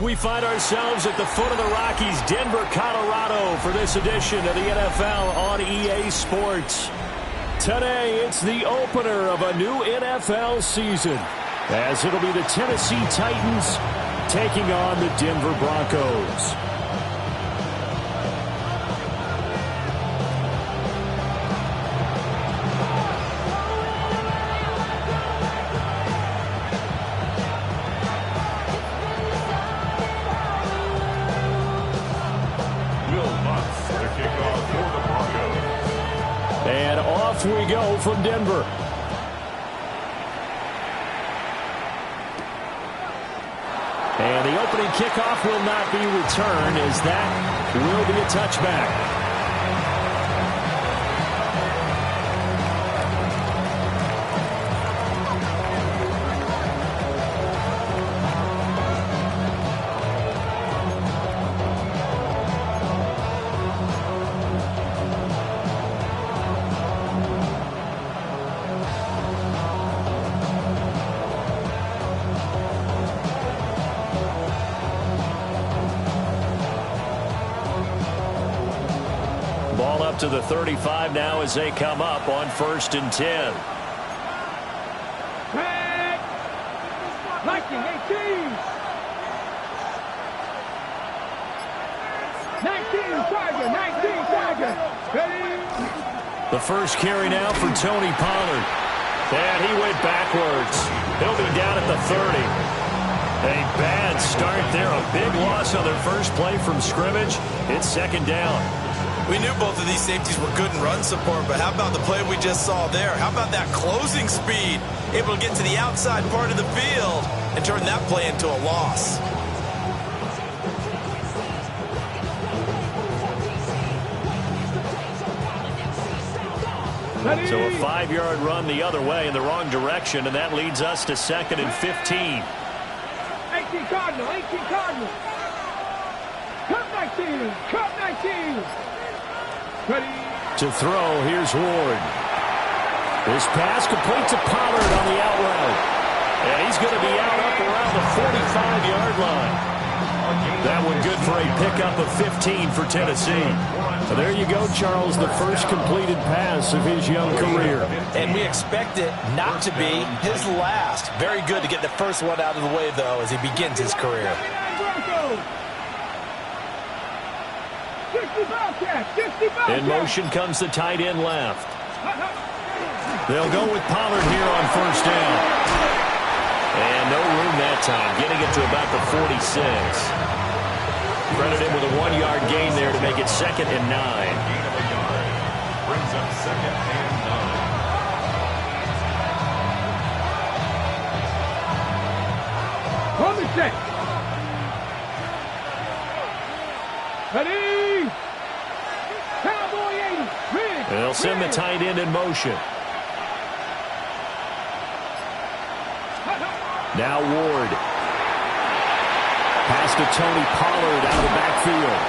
We find ourselves at the foot of the Rockies, Denver, Colorado, for this edition of the NFL on EA Sports. Today, it's the opener of a new NFL season, as it'll be the Tennessee Titans taking on the Denver Broncos. And off we go from Denver. And the opening kickoff will not be returned, as that will be a touchback. Ball up to the 35 now as they come up on 1st and 10. Red! 19, 19 Tiger, 19 Tiger. Ready? The first carry now for Tony Pollard. And he went backwards. He'll be down at the 30. A bad start there. A big loss on their first play from scrimmage. It's 2nd down. We knew both of these safeties were good in run support, but how about the play we just saw there? How about that closing speed? Able to get to the outside part of the field and turn that play into a loss. So a 5-yard run the other way in the wrong direction, and that leads us to 2nd and 15. 18 Cardinal, 18 Cardinal. Cut 19, cut 19. Ready? To throw, here's Ward. This pass complete to Pollard on the out route. And he's going to be out up around the 45-yard line. That one good for a pickup of 15 for Tennessee. So there you go, Charles, the first completed pass of his young career. And we expect it not to be his last. Very good to get the first one out of the way, though, as he begins his career. In motion comes the tight end left. They'll go with Pollard here on 1st down. And no room that time, getting it to about the 46. Credit him with a 1-yard gain there to make it 2nd and 9. Brings up 2nd and 9. Number 6. Ready? Cowboy 80. Rig. They'll send the tight end in motion. Now Ward. Pass to Tony Pollard out of the backfield.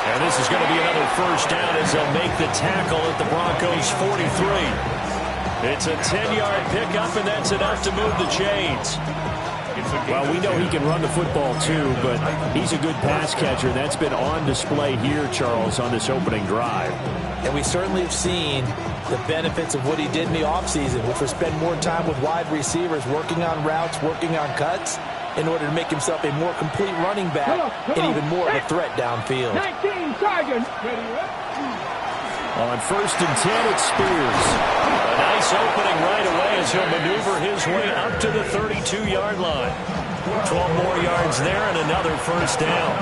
And this is going to be another first down as they'll make the tackle at the Broncos' 43. It's a 10-yard pickup, and that's enough to move the chains. Well, we know he can run the football too, but he's a good pass catcher. That's been on display here, Charles, on this opening drive. And we certainly have seen the benefits of what he did in the offseason, which was spend more time with wide receivers, working on routes, working on cuts, in order to make himself a more complete running back and even more of a threat downfield. 19, Sergeant. On 1st and 10, it's Spears. A nice opening right away as he'll maneuver his way up to the 32-yard line. 12 more yards there and another first down.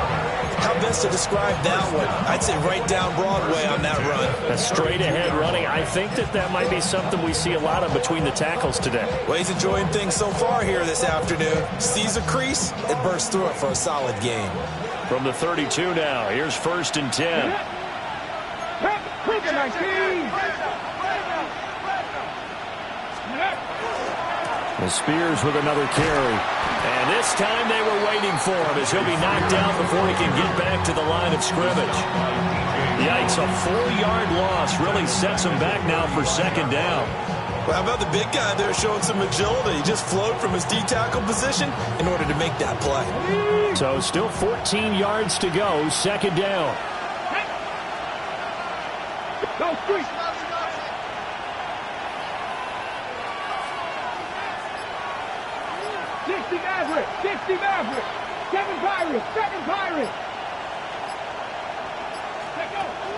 How best to describe that one? I'd say right down Broadway on that run. A straight-ahead running. I think that might be something we see a lot of between the tackles today. Well, he's enjoying things so far here this afternoon. Sees a crease and bursts through it for a solid game. From the 32 now, here's 1st and 10. The Spears with another carry. And this time they were waiting for him as he'll be knocked out before he can get back to the line of scrimmage. Yikes, a 4-yard loss really sets him back now for 2nd down. Well, how about the big guy there showing some agility? He just flowed from his D-tackle position in order to make that play. So still 14 yards to go, 2nd down. Go street. 60 Maverick, 60 Maverick, 7 Pirates, 7 Pirates.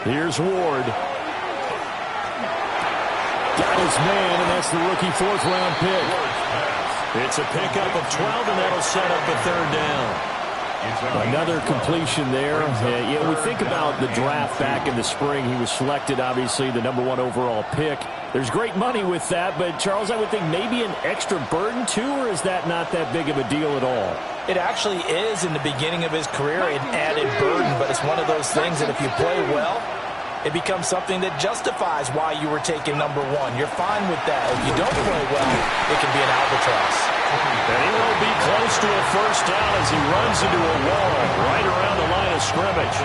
Here's Ward. Got his man, and that's the rookie 4th-round pick. It's a pickup of 12, and that'll set up a 3rd down. Another completion there. We think about the draft back in the spring. He was selected, obviously, the #1 overall pick. There's great money with that, but, Charles, I would think maybe an extra burden, too, or is that not that big of a deal at all? It actually is in the beginning of his career an added burden, but it's one of those things that if you play well, it becomes something that justifies why you were taken #1. You're fine with that. If you don't play well, it can be an albatross. And he will be close to a first down as he runs into a wall right around the line of scrimmage.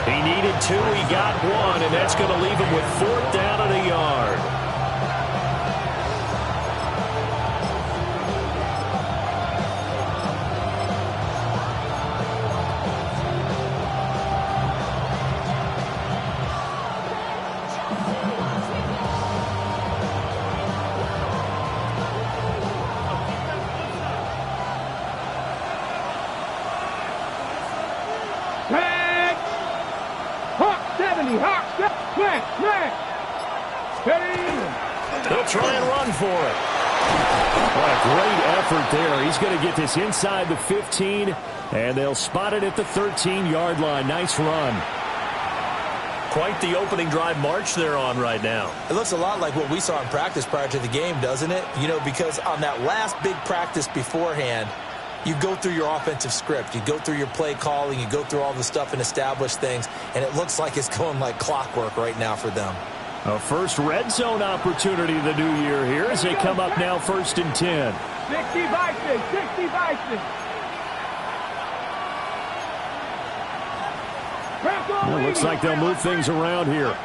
He needed 2, he got 1, and that's going to leave him with 4th down and a yard. He'll try and run for it. What a great effort there. He's going to get this inside the 15, and they'll spot it at the 13-yard line. Nice run. Quite the opening drive march they're on right now. It looks a lot like what we saw in practice prior to the game, doesn't it? You know, because on that last big practice beforehand, you go through your offensive script. You go through your play calling. You go through all the stuff and establish things, and it looks like it's going like clockwork right now for them. A first red zone opportunity the new year here as they come up now 1st and 10. 60 Bison, 60 Bison. Well, looks like they'll move things around here.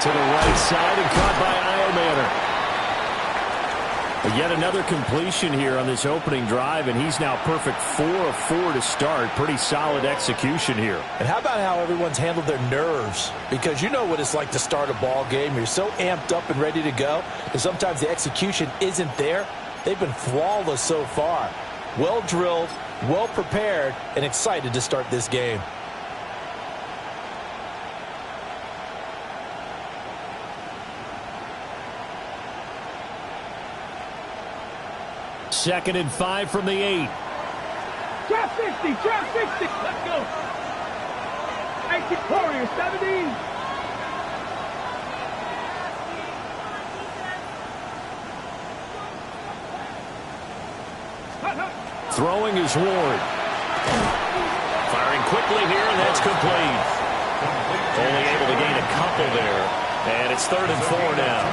To the right side and caught by Iomanner. Yet another completion here on this opening drive, and he's now perfect 4 of 4 to start. Pretty solid execution here. And how about how everyone's handled their nerves? Because you know what it's like to start a ball game. You're so amped up and ready to go, and sometimes the execution isn't there. They've been flawless so far. Well drilled, well prepared, and excited to start this game. Second and 5 from the 8. Trap 60, trap 60. Let's go. 18 Warriors, 17. Throwing is Ward. Firing quickly here, and that's complete. Only able to gain a couple there. And it's 3rd and 4 now.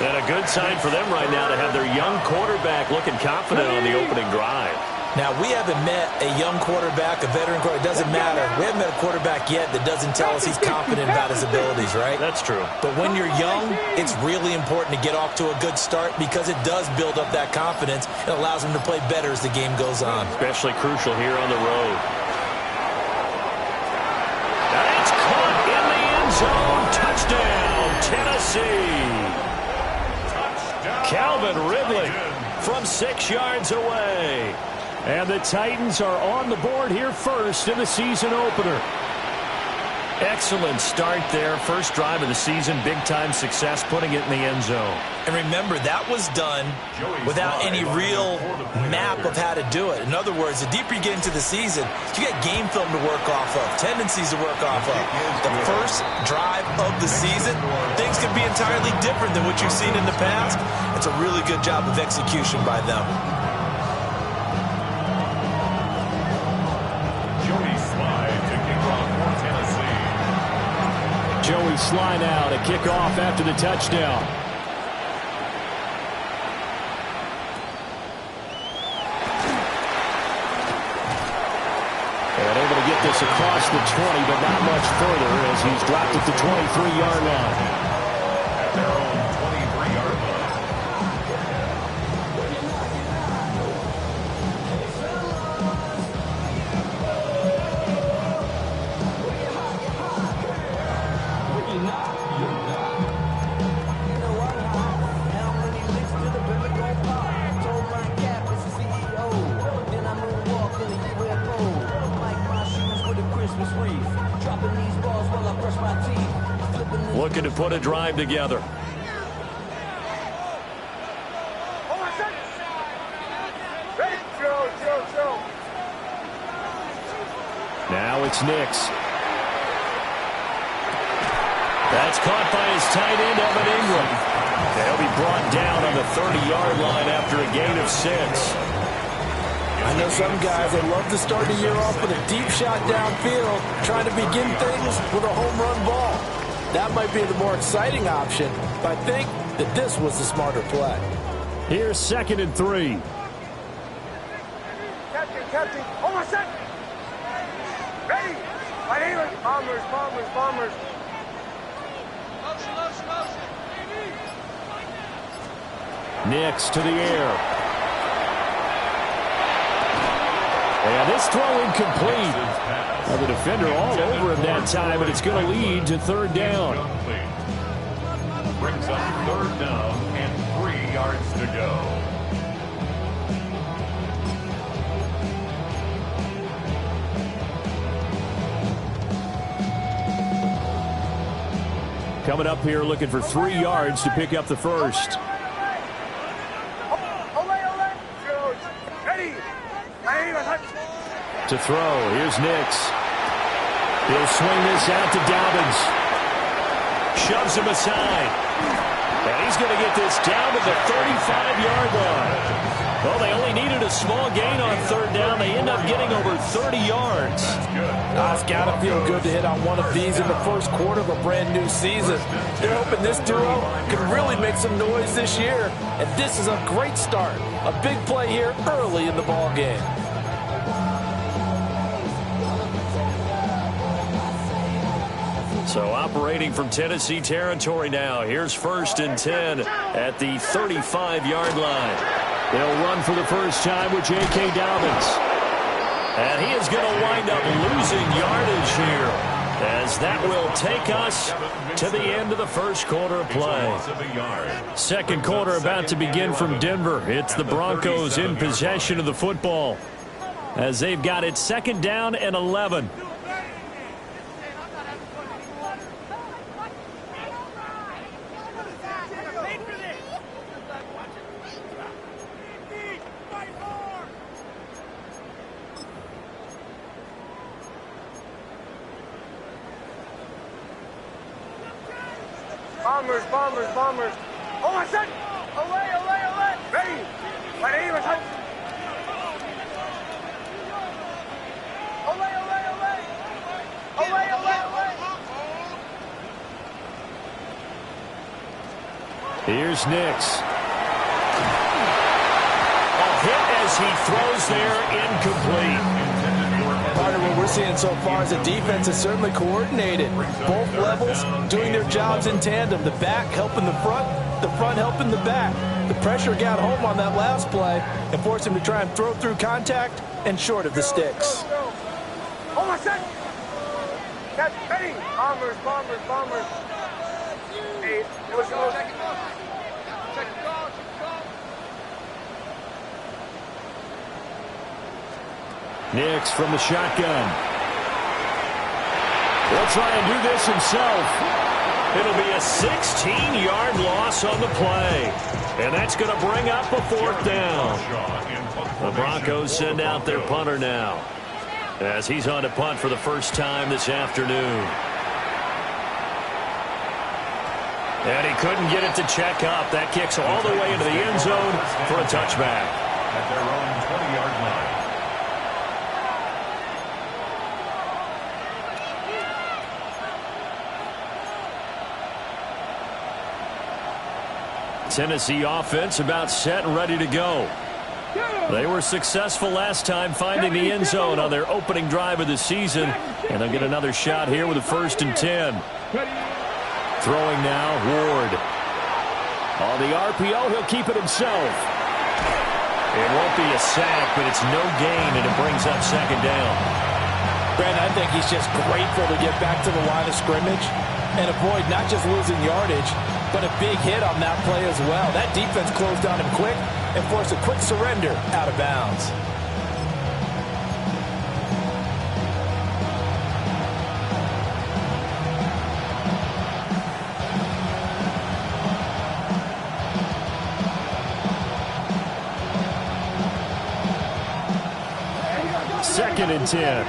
And a good sign for them right now to have their young quarterback looking confident on the opening drive. Now, we haven't met a young quarterback, a veteran quarterback. It doesn't matter. We haven't met a quarterback yet that doesn't tell us he's confident about his abilities, right? That's true. But when you're young, it's really important to get off to a good start because it does build up that confidence. It allows him to play better as the game goes on. Especially crucial here on the road. That's caught in the end zone. Touchdown, Tennessee. Calvin Ridley from 6 yards away. And the Titans are on the board here first in the season opener. Excellent start there. First drive of the season. Big-time success putting it in the end zone. And remember, that was done without any real map of how to do it. In other words, the deeper you get into the season, you get game film to work off of, tendencies to work off of. The first drive of the season, things could be entirely different than what you've seen in the past. It's a really good job of execution by them. Joey Sly now to kick off after the touchdown. And able to get this across the 20, but not much further as he's dropped at the 23-yard line. At their own 23-yard line. Looking to put a drive together. Now it's Nix. That's caught by his tight end, Evan Ingram. They'll be brought down on the 30-yard line after a gain of 6. I know some guys that love to start the year off with a deep shot downfield, trying to begin things with a home run ball. That might be the more exciting option, but I think that this was the smarter play. Here's 2nd and 3. Captain, hold on a second. Ready? My name is Bombers. Motion. Nix to the air. And this throw incomplete. Well, the defender all over him that time, and it's going to lead to 3rd down. Brings up 3rd down and 3 yards to go. Coming up here looking for 3 yards to pick up the first. To throw, here's Nix. He'll swing this out to Dobbins. Shoves him aside. And he's going to get this down to the 35-yard line. Well, they only needed a small gain on 3rd down. They end up getting over 30 yards. It's got to feel good to hit on one of these in the first quarter of a brand new season. They're hoping this duo can really make some noise this year. And this is a great start. A big play here early in the ball game. So operating from Tennessee territory now. Here's 1st and 10 at the 35-yard line. They'll run for the first time with J.K. Dobbins. And he is going to wind up losing yardage here, as that will take us to the end of the first quarter of play. 2nd quarter about to begin from Denver. It's the Broncos in possession of the football, as they've got it 2nd down and 11. Bombers. Hold on a second. Away. Ready? My name is Here's Nix. A hit as he throws there, incomplete. Part of what we're seeing so far is the defense is certainly coordinated. Both levels doing their jobs in tandem. The back helping the front helping the back. The pressure got home on that last play and forced him to try and throw through contact and short of the sticks. Hold on a sec. Catch, ready. Bombers. Hey, it was close. Nix from the shotgun. He'll try and do this himself. It'll be a 16-yard loss on the play. And that's going to bring up a 4th down. The Broncos send out their punter now, as he's on to punt for the first time this afternoon. And he couldn't get it to check up. That kicks all the way into the end zone for a touchback. At their own 20-yard line. Tennessee offense about set and ready to go. They were successful last time finding the end zone on their opening drive of the season, and they'll get another shot here with a 1st and 10. Throwing now, Ward. On the RPO, he'll keep it himself. It won't be a sack, but it's no gain, and it brings up 2nd down. Brandon, I think he's just grateful to get back to the line of scrimmage and avoid not just losing yardage, but a big hit on that play as well. That defense closed on him quick and forced a quick surrender out of bounds. Second and 10.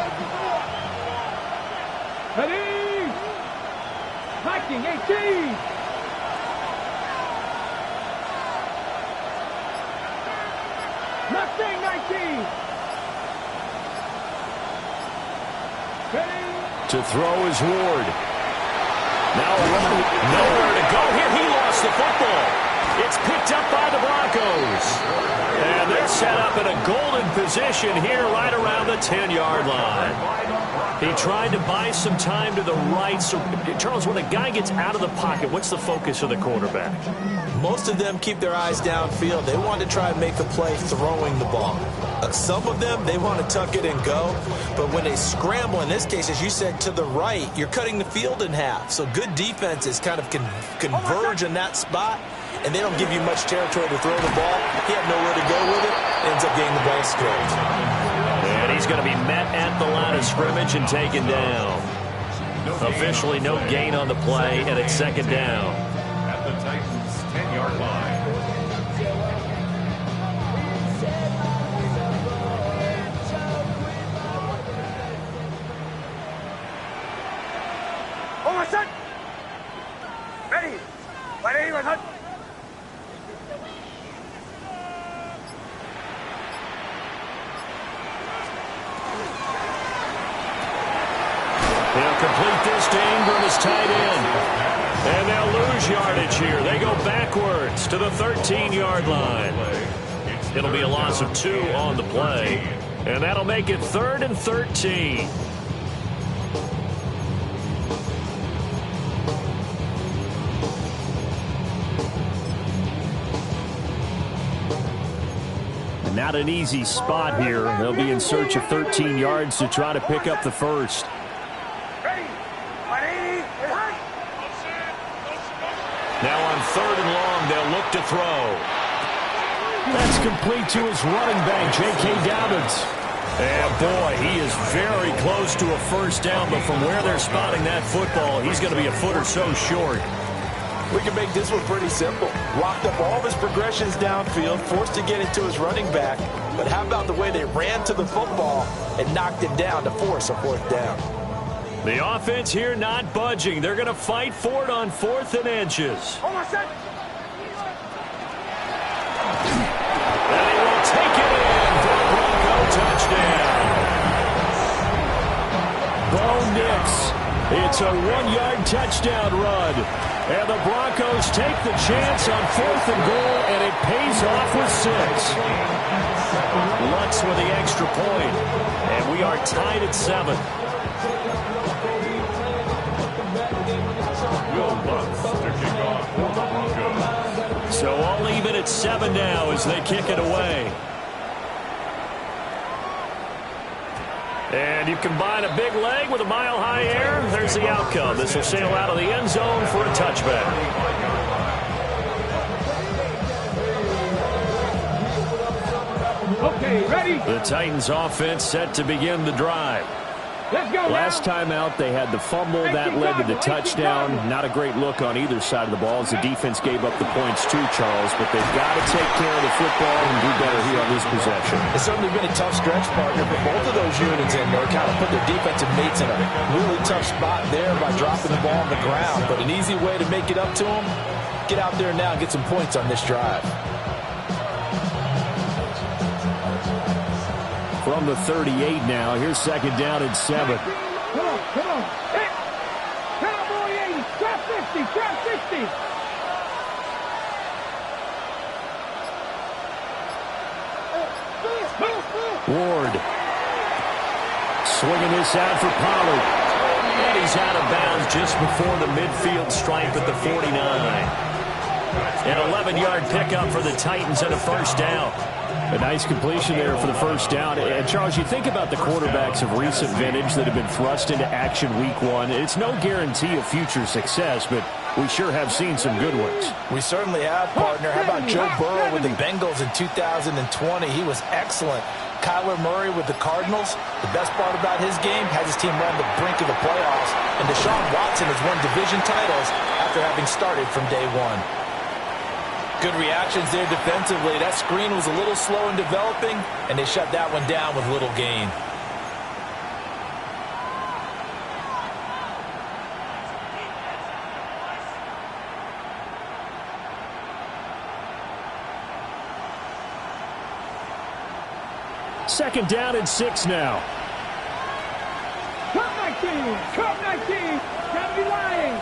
Ready. Hacking 18. Mustang 19. Ready. To throw is Ward. Now nowhere to go here. He lost the football. It's picked up by the Broncos. And they're set up in a golden position here right around the 10-yard line. He tried to buy some time to the right. So, Charles, when a guy gets out of the pocket, what's the focus of the quarterback? Most of them keep their eyes downfield. They want to try and make a play throwing the ball. Some of them, they want to tuck it and go. But when they scramble, in this case, as you said, to the right, you're cutting the field in half. So good defenses kind of converge in that spot, and they don't give you much territory to throw the ball. He had nowhere to go with it. Ends up getting the ball stripped. And he's going to be met at the line of scrimmage and taken down. Officially no gain on the play, and it's 2nd down. At the Titans' 10-yard line. Hold on a sec. Ready. My name is Hunt. They'll complete this to Ingram as tight end. And they'll lose yardage here. They go backwards to the 13-yard line. It'll be a loss of 2 on the play. And that'll make it 3rd and 13. Not an easy spot here. They'll be in search of 13 yards to try to pick up the first. Ready. My name is Hunt. Now on 3rd and long, they'll look to throw. That's complete to his running back, J.K. Dobbins. And boy, he is very close to a first down, but from where they're spotting that football, he's going to be a foot or so short. We can make this one pretty simple. Locked up all of his progressions downfield, forced to get it to his running back. But how about the way they ran to the football and knocked it down to force a 4th down? The offense here not budging. They're going to fight for it on 4th and inches. Hold on a sec. And he will take it in for a Bronco touchdown. Bo Nix. It's a 1-yard touchdown run. And the Broncos take the chance on 4th and goal, and it pays off with 6. Lutz with the extra point, and we are tied at 7. Will Lutz to kick off for the Broncos. So all even at 7 now as they kick it away. And you combine a big leg with a mile-high air, there's the outcome. This will sail out of the end zone for a touchback. Okay, ready? The Titans offense set to begin the drive. Let's go. Last time out, they had the fumble. That led to the touchdown. Not a great look on either side of the ball as the defense gave up the points too, Charles. But they've got to take care of the football and do better here on this possession. It's certainly been a tough stretch, partner, for both of those units in there. Kind of put their defensive mates in a really tough spot there by dropping the ball on the ground. But an easy way to make it up to them, get out there now and get some points on this drive. From the 38 now, here's 2nd down and 7. Come on, come on. Hey, Cowboy 80, trap 50, trap 50. Ward swinging this out for Pollard. And he's out of bounds just before the midfield stripe at the 49. An 11-yard pickup for the Titans and a 1st down. A nice completion there for the 1st down. And, Charles, you think about the quarterbacks of recent vintage that have been thrust into action week 1. It's no guarantee of future success, but we sure have seen some good ones. We certainly have, partner. How about Joe Burrow with the Bengals in 2020? He was excellent. Kyler Murray with the Cardinals. The best part about his game has his team on the brink of the playoffs. And Deshaun Watson has won division titles after having started from day 1. Good reactions there defensively. That screen was a little slow in developing, and they shut that one down with little gain. Second down and 6 now. Come 19, come 19. Gotta be lying.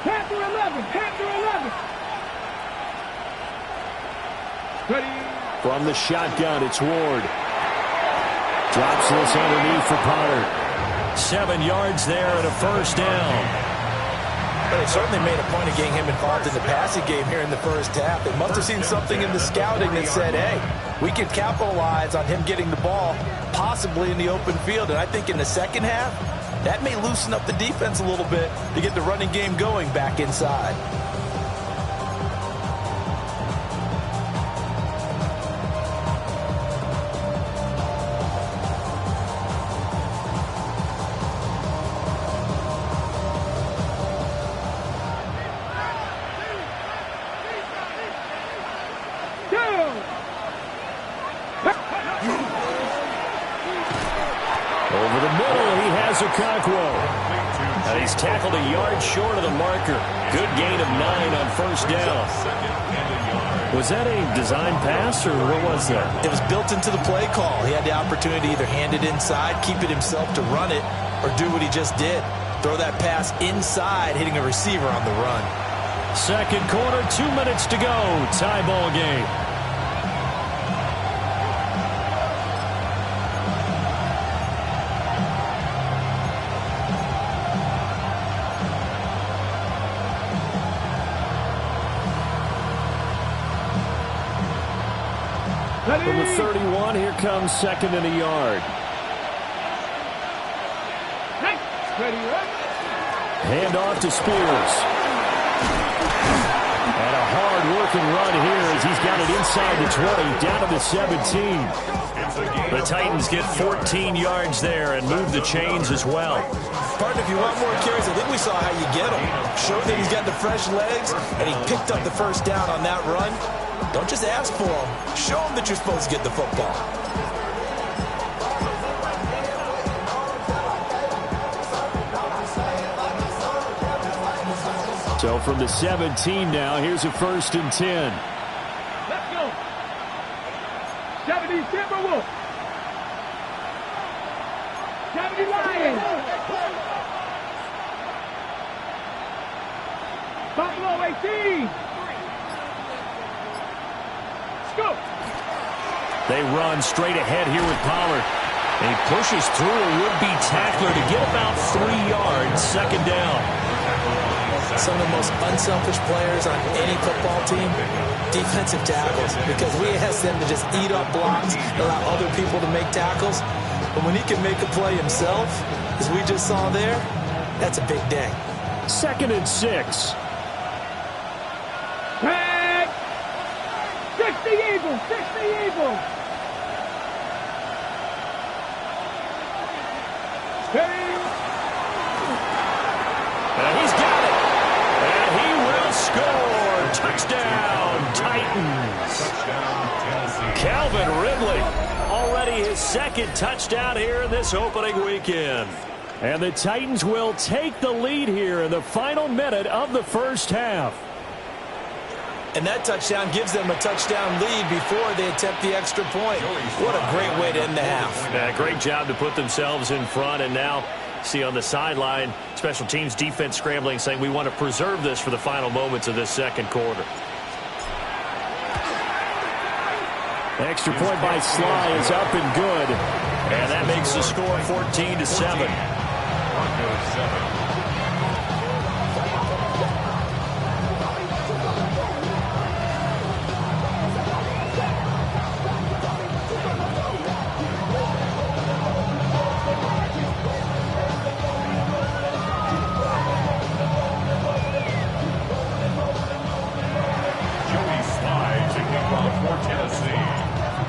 Panther 11, Panther 11. Ready. From the shotgun, it's Ward. Drops this underneath for Pollard. 7 yards there and a 1st down. But they certainly made a point of getting him involved in the passing game here in the 1st half. They must have seen something in the scouting that said, hey, we can capitalize on him getting the ball, possibly in the open field. And I think in the 2nd half, that may loosen up the defense a little bit to get the running game going back inside. Over the middle, he has Okonkwo. And he's tackled a yard short of the marker. Good gain of 9 on 1st down. Was that a design pass, or what was that? It was built into the play call. He had the opportunity to either hand it inside, keep it himself to run it, or do what he just did. Throw that pass inside, hitting a receiver on the run. Second quarter, 2 minutes to go. Tie ball game. From the 31, here comes 2nd and a yard. Hand off to Spears. And a hard-working run here as he's got it inside the 20, down to the 17. The Titans get 14 yards there and move the chains as well. Partner, if you want more carries, I think we saw how you get him. Show that he's got the fresh legs, and he picked up the 1st down on that run. Don't just ask for him. Show him that you're supposed to get the football. So from the 17 now, here's a 1st and 10. Let's go. 70 Timberwolves. 70 Lions. They run straight ahead here with Pollard. And he pushes through a would-be tackler to get about 3 yards, second down. Some of the most unselfish players on any football team, defensive tackles, because we ask them to just eat up blocks, allow other people to make tackles. But when he can make a play himself, as we just saw there, that's a big day. 2nd and 6. Tag! 60 Eagles! 60 Eagles! And he's got it. And he will score. Touchdown, Titans. Calvin Ridley, already his 2nd touchdown here in this opening weekend. And the Titans will take the lead here in the final minute of the first half. And that touchdown gives them a touchdown lead before they attempt the extra point. What a great way to end the half. Yeah, great job to put themselves in front, and now see on the sideline, special teams defense scrambling, saying we want to preserve this for the final moments of this second quarter. Extra point by Sly is up and good, and that makes the score 14-7. Broncos 7.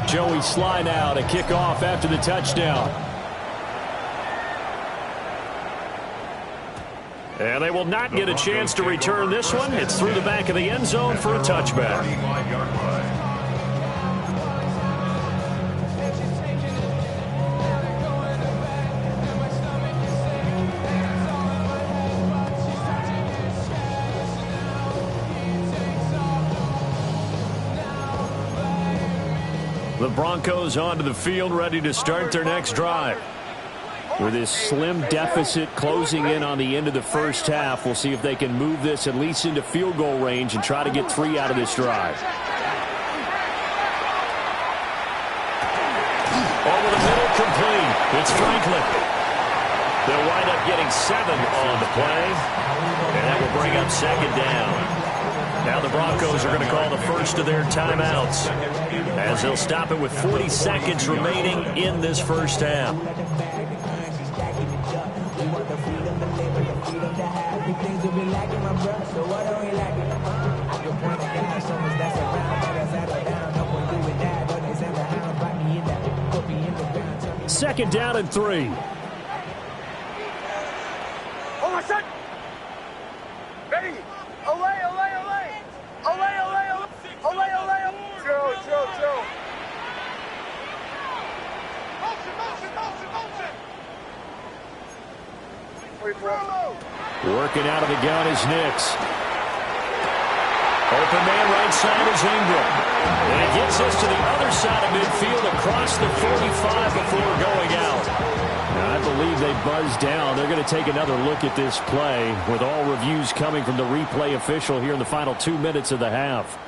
Joey Sly now to kick off after the touchdown. And they will not get a chance to return this one. It's through the back of the end zone for a touchback. The Broncos onto the field, ready to start their next drive. With this slim deficit closing in on the end of the first half, we'll see if they can move this at least into field goal range and try to get 3 out of this drive. Over the middle, complete. It's Franklin. They'll wind up getting 7 on the play, and that will bring up second down. Now the Broncos are going to call the first of their timeouts, as they'll stop it with 40 seconds remaining in this first half. Second down and 3. Hold on, set. Ready. Olay, olay, olay. Olay, olay, olay. Olay, olay, olay. Chill. Working out of the gun is Nix. Open man right side is Ingram. And it gets us to the other side of midfield across the 45 before going out. Now, I believe they buzzed down. They're going to take another look at this play, with all reviews coming from the replay official here in the final 2 minutes of the half.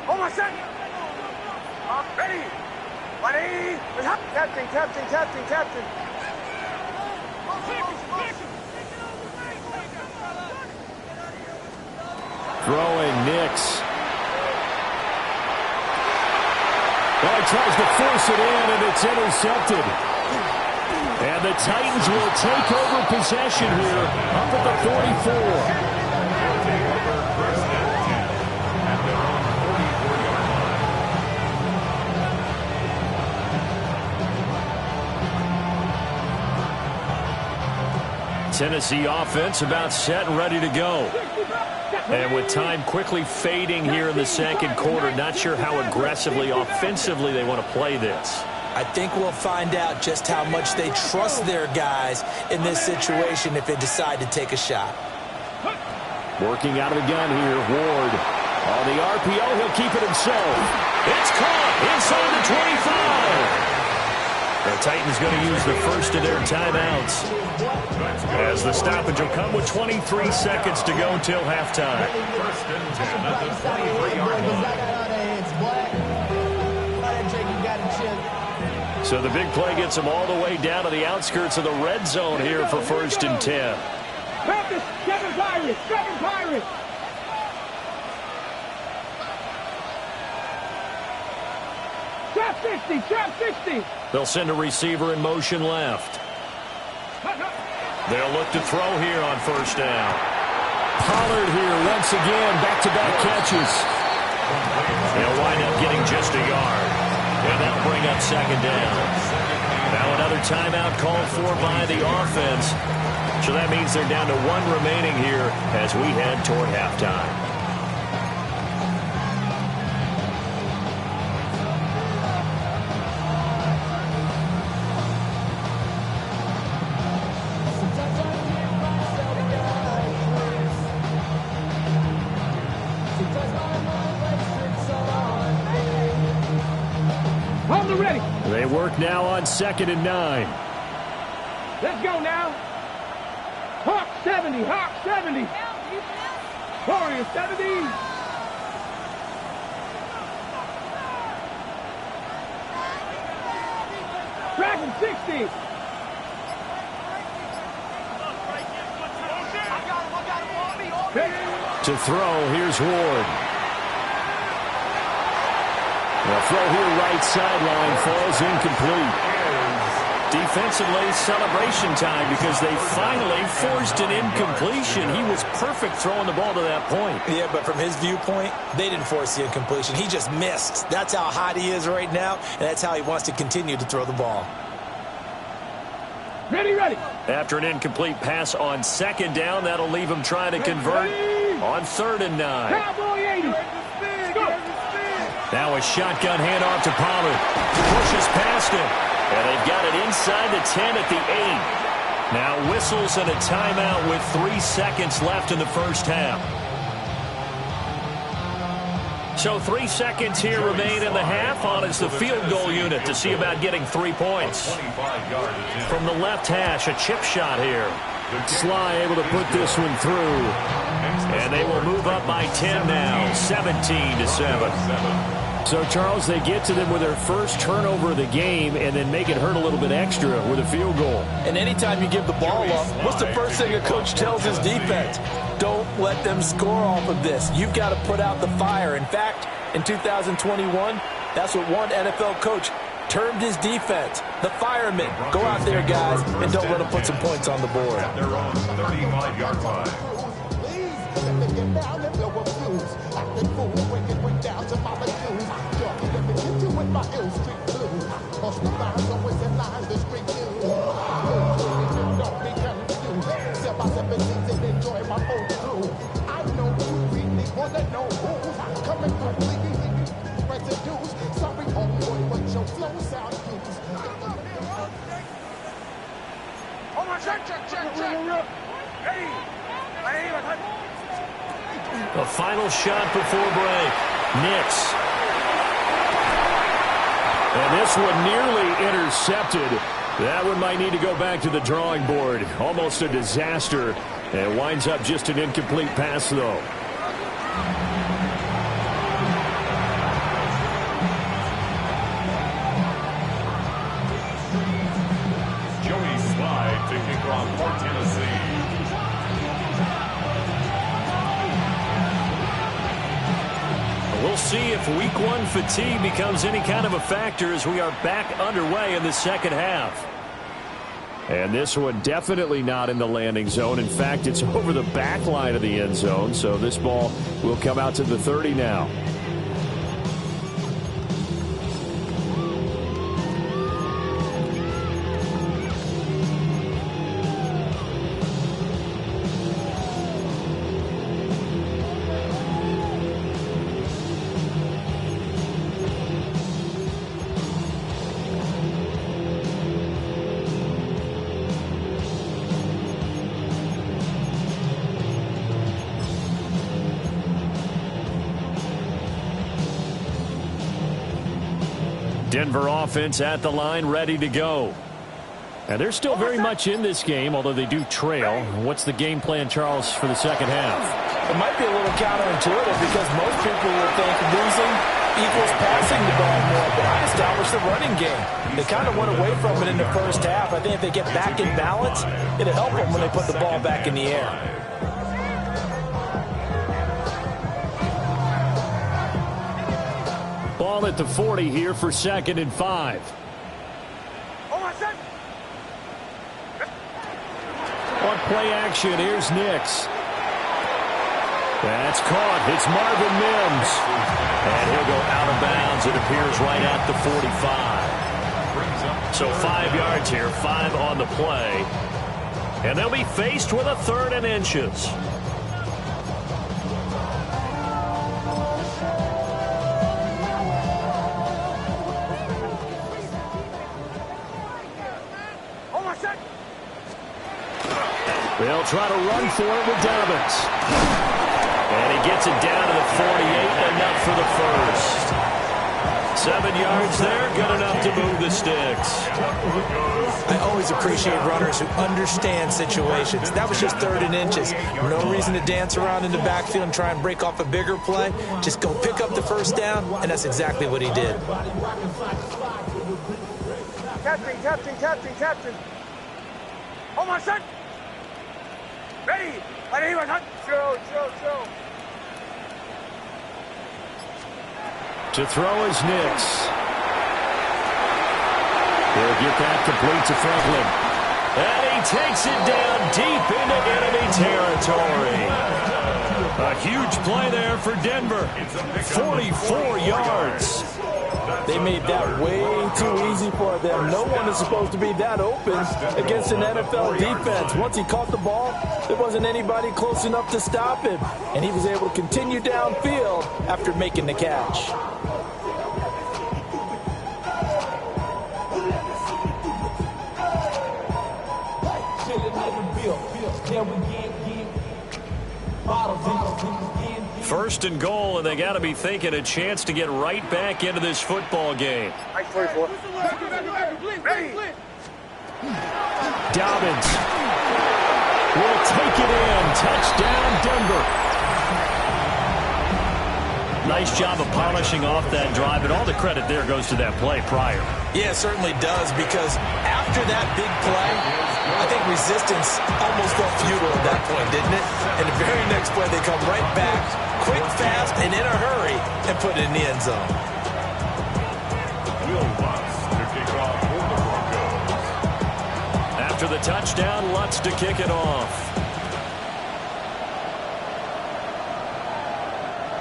Hold on, set. Ready. 180. Captain. Throwing Nix. Well, he tries to force it in, and it's intercepted. And the Titans will take over possession here up at the 44. Tennessee offense about set and ready to go. And with time quickly fading here in the second quarter, not sure how aggressively, offensively they want to play this. I think we'll find out just how much they trust their guys in this situation if they decide to take a shot. Working out of the gun here, Ward. On the RPO, he'll keep it himself. It's caught inside the 25. The Titans going to use the first of their timeouts, as the stoppage will come with 23 seconds to go until halftime. First and 10 at the 23-yard line. So the big play gets them all the way down to the outskirts of the red zone here for first and 10. Practice, Kevin Pirates, Kevin Pirates. Trap 60, trap 60. They'll send a receiver in motion left. They'll look to throw here on first down. Pollard here once again, back-to-back catches. They'll wind up getting just a yard. And that'll bring up second down. Now another timeout called for by the offense. So that means they're down to one remaining here as we head toward halftime. Hold it ready. They work now on 2nd and 9. Let's go now. Hawk 70, Hawk 70. Warrior 70. Dragon 60. To throw, here's Ward. The throw here right sideline falls incomplete. Defensively, celebration time because they finally forced an incompletion. He was perfect throwing the ball to that point. Yeah, but from his viewpoint, they didn't force the incompletion. He just missed. That's how hot he is right now, and that's how he wants to continue to throw the ball. Ready, ready. After an incomplete pass on 2nd down, that'll leave him trying to convert on 3rd and 9. Cowboy 80. Now a shotgun handoff to Pollard. Pushes past him. And they've got it inside the 10 at the 8. Now whistles and a timeout with 3 seconds left in the first half. So 3 seconds here remain in the half on as the field goal unit to see about getting 3 points. From the left hash, a chip shot here. Sly able to put this one through. And they will move up by 10 now, 17-7. So, Charles, they get to them with their first turnover of the game and then make it hurt a little bit extra with a field goal. And anytime you give the ball up, what's the first thing a coach tells his defense? Don't let them score off of this. You've got to put out the fire. In fact, in 2021, that's what one NFL coach termed his defense, the firemen. Go out there, guys, and don't let them put some points on the board. At their own 35-yard line. The final shot before break. Nix. And this one nearly intercepted. That one might need to go back to the drawing board. Almost a disaster. And it winds up just an incomplete pass, though. Joey Slide to kick off for Tennessee. We'll see if week 1 fatigue becomes any kind of a factor as we are back underway in the second half. And this one definitely not in the landing zone. In fact, it's over the back line of the end zone. So this ball will come out to the 30 now. Denver offense at the line, ready to go. And they're still very much in this game, although they do trail. What's the game plan, Charles, for the second half? It might be a little counterintuitive because most people would think losing equals passing the ball more, but I established the running game. They kind of went away from it in the first half. I think if they get back in balance, it'll help them when they put the ball back in the air. Ball at the 40 here for 2nd and 5. On play action, here's Nix. That's caught. It's Marvin Mims. And he'll go out of bounds. It appears right at the 45. So 5 yards here, 5 on the play. And they'll be faced with a 3rd and inches. They'll try to run for it with Dobbins. And he gets it down to the 48, enough for the first. 7 yards there, good enough to move the sticks. I always appreciate runners who understand situations. That was just 3rd and inches. No reason to dance around in the backfield and try and break off a bigger play. Just go pick up the first down, and that's exactly what he did. Captain. Hold on, son. Ready? Chill. To throw is Nix. He'll get that complete to Franklin. And he takes it down deep into enemy territory. A huge play there for Denver. 44 yards. They made that way too easy for them. No one is supposed to be that open against an NFL defense. Once he caught the ball, there wasn't anybody close enough to stop him. And he was able to continue downfield after making the catch. First and goal, and they got to be thinking a chance to get right back into this football game. Dobbins will take it in. Touchdown, Denver. Nice job of polishing off that drive, and all the credit there goes to that play prior. Yeah, it certainly does, because after that big play, I think resistance almost felt futile at that point, didn't it? And the very next play, they come right back, quick, fast, and in a hurry, and put it in the end zone. After the touchdown, Lutz to kick it off.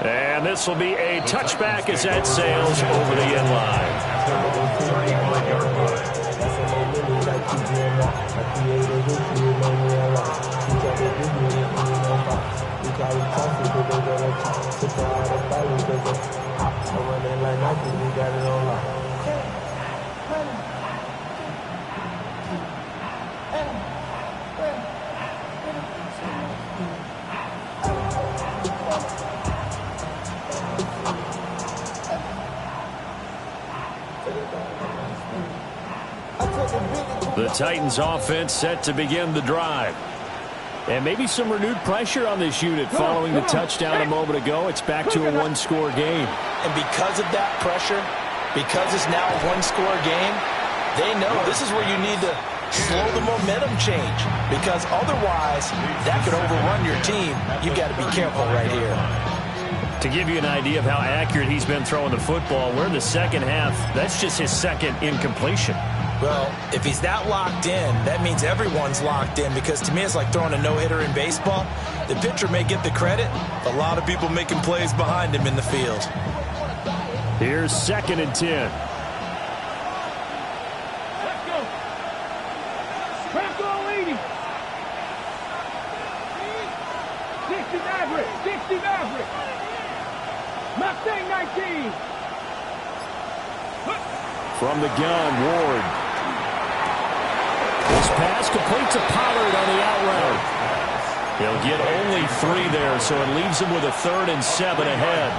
And this will be a touchback as that sails over the end line. The Titans offense set to begin the drive. And maybe some renewed pressure on this unit following the touchdown a moment ago. It's back to a one-score game. And because of that pressure, because it's now a one-score game, they know this is where you need to slow the momentum change. Because otherwise, that could overrun your team. You've got to be careful right here. To give you an idea of how accurate he's been throwing the football, we're in the second half. That's just his second incompletion. Well, if he's that locked in, that means everyone's locked in, because to me it's like throwing a no-hitter in baseball. The pitcher may get the credit, a lot of people making plays behind him in the field. Here's 2nd and 10. Let's go. Crack on, lady. 60 Maverick. Mustang 19. From the gun, Ward. This pass complete to Pollard on the out route. He'll get only 3 there, so it leaves him with a 3rd and 7 ahead.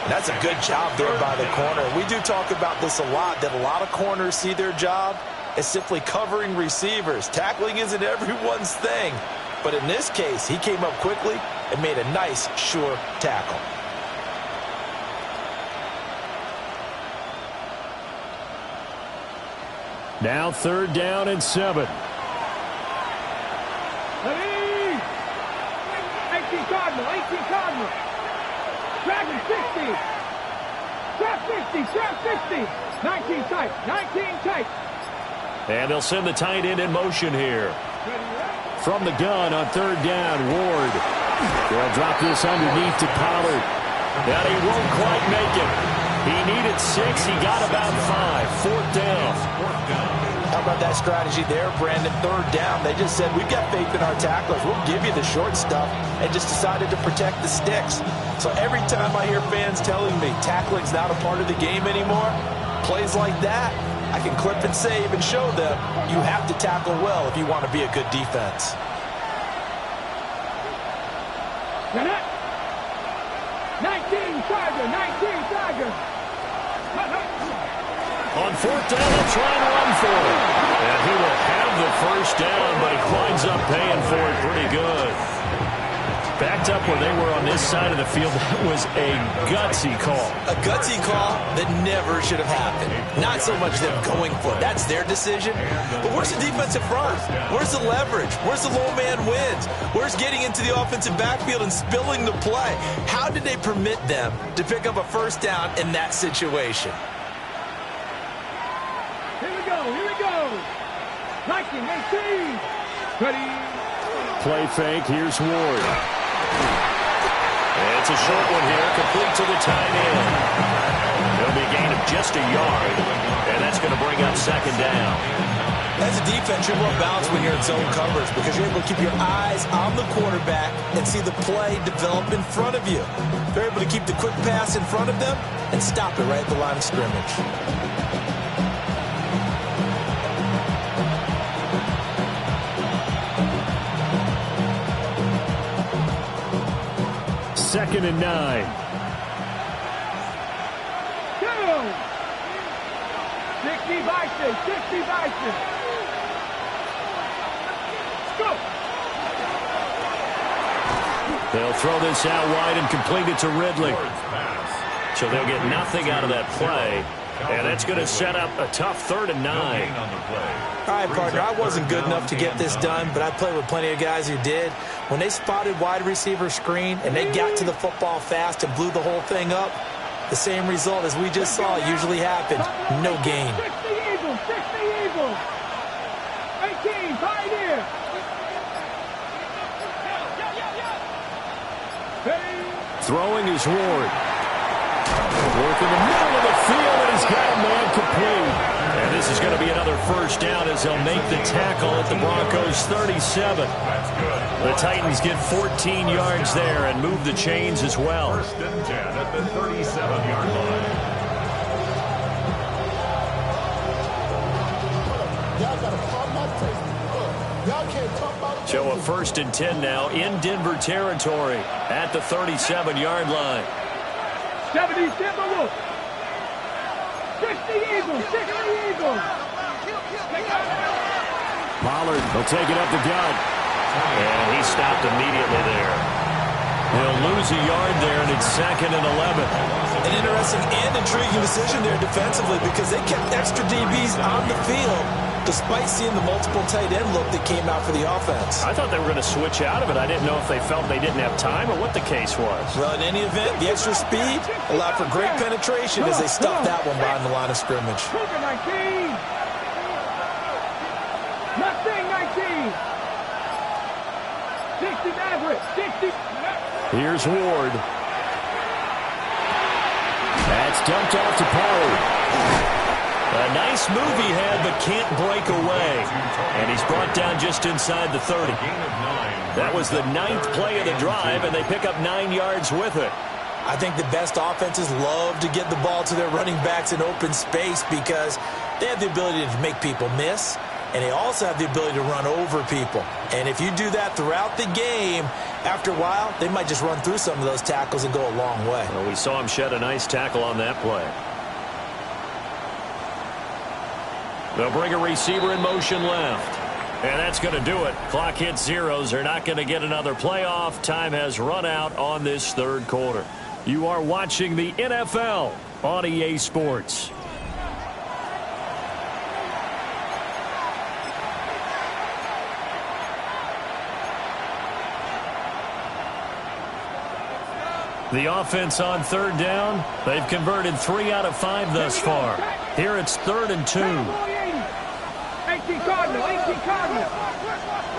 That's a good job there by the corner. We do talk about this a lot, that a lot of corners see their job as simply covering receivers. Tackling isn't everyone's thing. But in this case, he came up quickly and made a nice, sure tackle. Now 3rd down and 7. Ready? 18 Cardinal, 18 Cardinal. Dragon 60. Trap 50, trap 50. 19 tight, 19 tight. And they'll send the tight end in motion here. From the gun on 3rd down, Ward. They'll drop this underneath to Pollard. Now he won't quite make it. He needed 6. He got about 5. 4th down. How about that strategy there, Brandon? 3rd down. They just said, we've got faith in our tacklers. We'll give you the short stuff, and just decided to protect the sticks. So every time I hear fans telling me tackling's not a part of the game anymore, plays like that, I can clip and save and show them you have to tackle well if you want to be a good defense. 19 Tiger, 19 Tiger. On 4th down, they'll try and run for it. And he will have the 1st down, but he winds up paying for it pretty good. Backed up where they were on this side of the field, that was a gutsy call. A gutsy call that never should have happened. Not so much them going for it. That's their decision. But where's the defensive front? Where's the leverage? Where's the low man wins? Where's getting into the offensive backfield and spilling the play? How did they permit them to pick up a 1st down in that situation? Here we go, here we go. 19, 18. Ready. Play fake, here's Ward. It's a short one here, complete to the tight end. There'll be a gain of just a yard, and that's going to bring up 2nd down. As a defense, you're more balanced when you're in zone coverage because you're able to keep your eyes on the quarterback and see the play develop in front of you. They're able to keep the quick pass in front of them and stop it right at the line of scrimmage. Second and 9. Go! 60 Bison, 60 Bison. Go! They'll throw this out wide and complete it to Ridley. So they'll get nothing out of that play. And that's going to set up a tough 3rd and 9. All right, partner, I wasn't good enough to get this done, but I played with plenty of guys who did. When they spotted wide receiver screen and they got to the football fast and blew the whole thing up, the same result as we just saw usually happened. No gain. 60 Eagles, 60 Eagles. 18, Pioneer. Throwing is Ward. Work in the middle of the field, and he's got a man complete. And this is going to be another 1st down as they'll make the tackle at the Broncos' 37. The Titans get 14 yards there and move the chains as well. 1st and 10 at the 37-yard line. So a 1st and 10 now in Denver territory at the 37-yard line. 70 Timberwolves. 60 Eagles, 60 Eagles. Pollard will take it up the gut. And he stopped immediately there. He'll lose a yard there, and it's 2nd and 11. An interesting and intriguing decision there defensively because they kept extra DBs on the field despite seeing the multiple tight end look that came out for the offense. I thought they were going to switch out of it. I didn't know if they felt they didn't have time or what the case was. Well, in any event, the extra speed allowed for great penetration as they stuffed that one behind the line of scrimmage. Cougar 19. Mustang 19. 60 Maverick, 60. Here's Ward. That's dumped off to Pollard. A nice move he had, but can't break away. And he's brought down just inside the 30. That was the 9th play of the drive, and they pick up 9 yards with it. I think the best offenses love to get the ball to their running backs in open space because they have the ability to make people miss and they also have the ability to run over people. And if you do that throughout the game, after a while, they might just run through some of those tackles and go a long way. Well, we saw him shed a nice tackle on that play. They'll bring a receiver in motion left. And that's going to do it. Clock hits zeros. They're not going to get another playoff. Time has run out on this third quarter. You are watching the NFL on EA Sports. The offense on third down. They've converted 3 out of 5 thus far. Here it's 3rd and 2.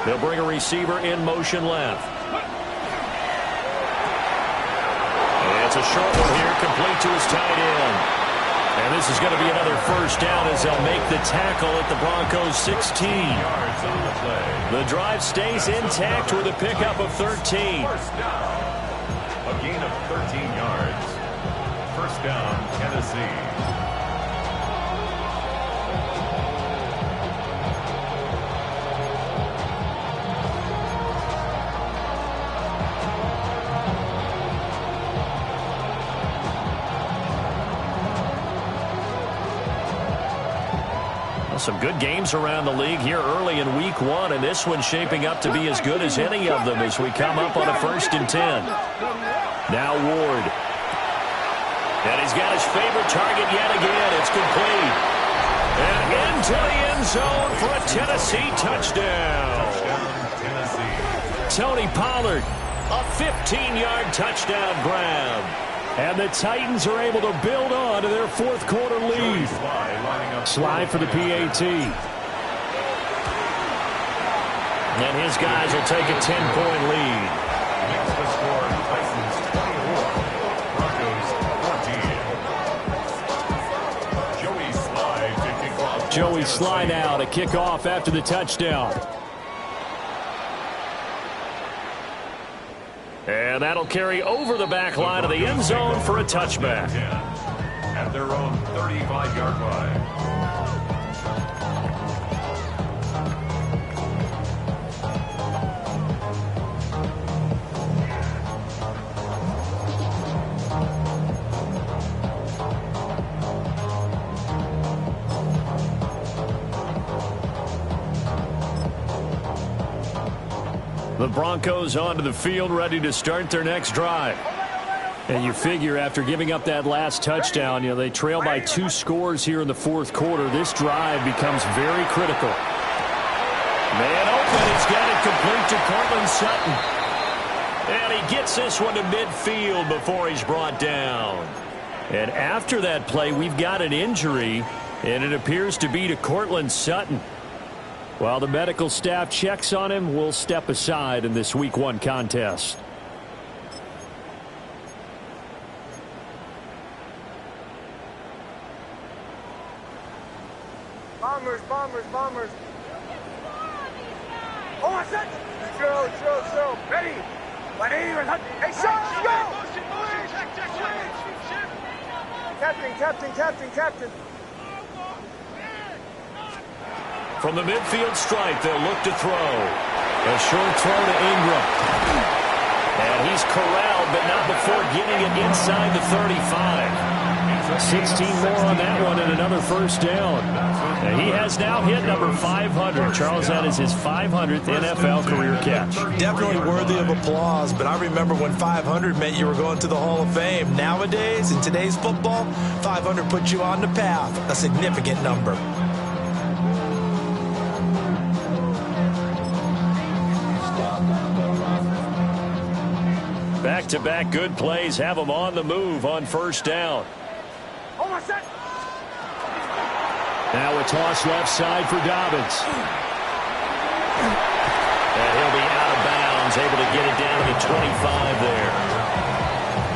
They'll bring a receiver in motion left. And it's a short one here, complete to his tight end. And this is going to be another first down as they'll make the tackle at the Broncos' 16. The drive stays intact with a pickup of 13. A gain of 13 yards. First down, Tennessee. Some good games around the league here early in week 1, and this one's shaping up to be as good as any of them as we come up on a 1st and 10. Now Ward. And he's got his favorite target yet again. It's complete. And into the end zone for a Tennessee touchdown. Tony Pollard, a 15-yard touchdown grab. And the Titans are able to build on to their 4th quarter lead. Slide for the PAT. And his guys will take a 10-point lead. Makes the score Titans 24, Broncos 14. Joey Slye now to kick off after the touchdown. And that'll carry over the back line of the end zone for a touchback. At their own 35-yard line. The Broncos onto the field, ready to start their next drive. And you figure after giving up that last touchdown, they trail by 2 scores here in the 4th quarter. This drive becomes very critical. Man open, he's got it complete to Courtland Sutton. And he gets this one to midfield before he's brought down. And after that play, we've got an injury, and it appears to be to Courtland Sutton. While the medical staff checks on him, we'll step aside in this Week 1 contest. Bombers. Oh, I said, chill. Ready? Hey, shot, let's go! Captain. From the midfield stripe, they'll look to throw. A short throw to Ingram. And he's corralled, but not before getting it inside the 35. 16 more on that one and another first down. And he has now hit number 500. Charles, that is his 500th NFL career catch. Definitely worthy of applause, but I remember when 500 meant you were going to the Hall of Fame. Nowadays, in today's football, 500 puts you on the path, a significant number. Back-to-back good plays have them on the move on first down. Now a toss left side for Dobbins. And he'll be out of bounds, able to get it down to the 25 there.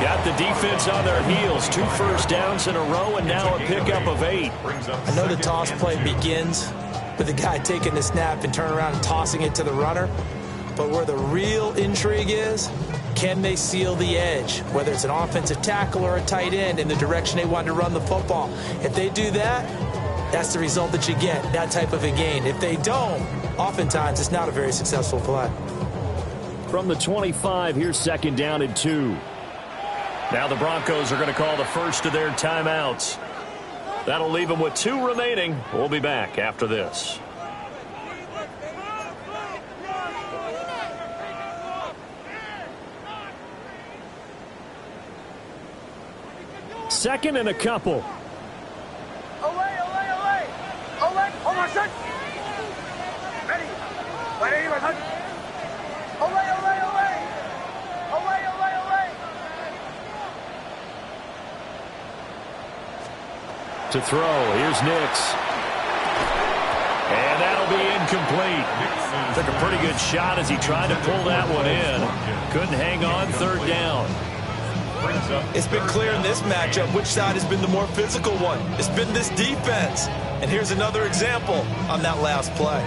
Got the defense on their heels. 2 first downs in a row, and now a pickup of 8. I know the toss play begins with the guy taking the snap and turning around and tossing it to the runner. But where the real intrigue is, can they seal the edge, whether it's an offensive tackle or a tight end, in the direction they want to run the football? If they do that, that's the result that you get, that type of a gain. If they don't, oftentimes it's not a very successful play. From the 25, here's 2nd down and 2. Now the Broncos are going to call the first of their timeouts. That'll leave them with 2 remaining. We'll be back after this. Second and a couple. Away, away, away. Away. Hold on, set. Ready. Ready, ready. Away, away, away. Away, away, away. To throw, here's Nix. And that'll be incomplete. Took a pretty good shot as he tried to pull that one in. Couldn't hang on, 3rd down. It's been clear in this matchup which side has been the more physical one. It's been this defense. And here's another example on that last play.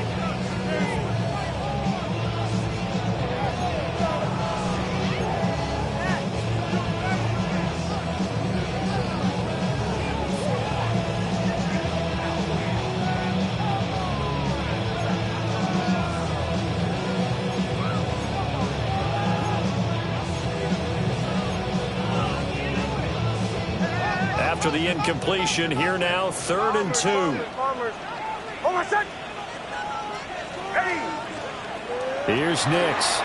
After the incompletion, here now, 3rd and 2. Hold on, set. Ready. Here's Nix.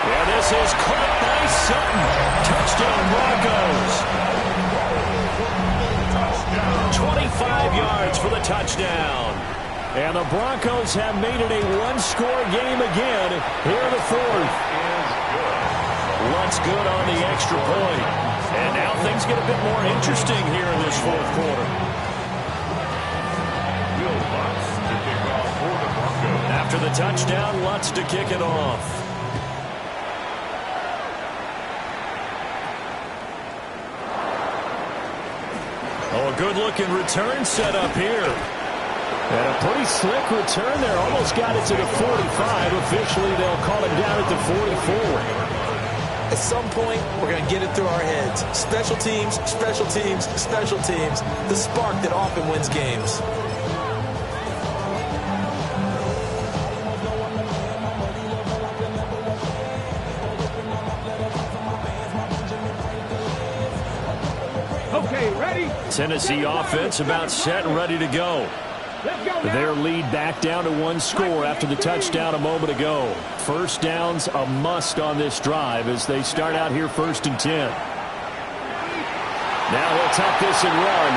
Yeah, this is caught by Sutton. Touchdown, Broncos. 25 yards for the touchdown. And the Broncos have made it a 1-score game again here in the 4th. Lutz good on the extra point. And now things get a bit more interesting here in this 4th quarter. After the touchdown, Lutz to kick it off. Oh, a good-looking return set up here. And a pretty slick return there. Almost got it to the 45. Officially, they'll call it down at the 44. At some point, we're going to get it through our heads. Special teams, special teams, special teams. The spark that often wins games. Okay, ready. Tennessee offense about set and ready to go. Their lead back down to 1 score after the touchdown a moment ago. First down's a must on this drive as they start out here 1st and 10. Now he'll tuck this and run.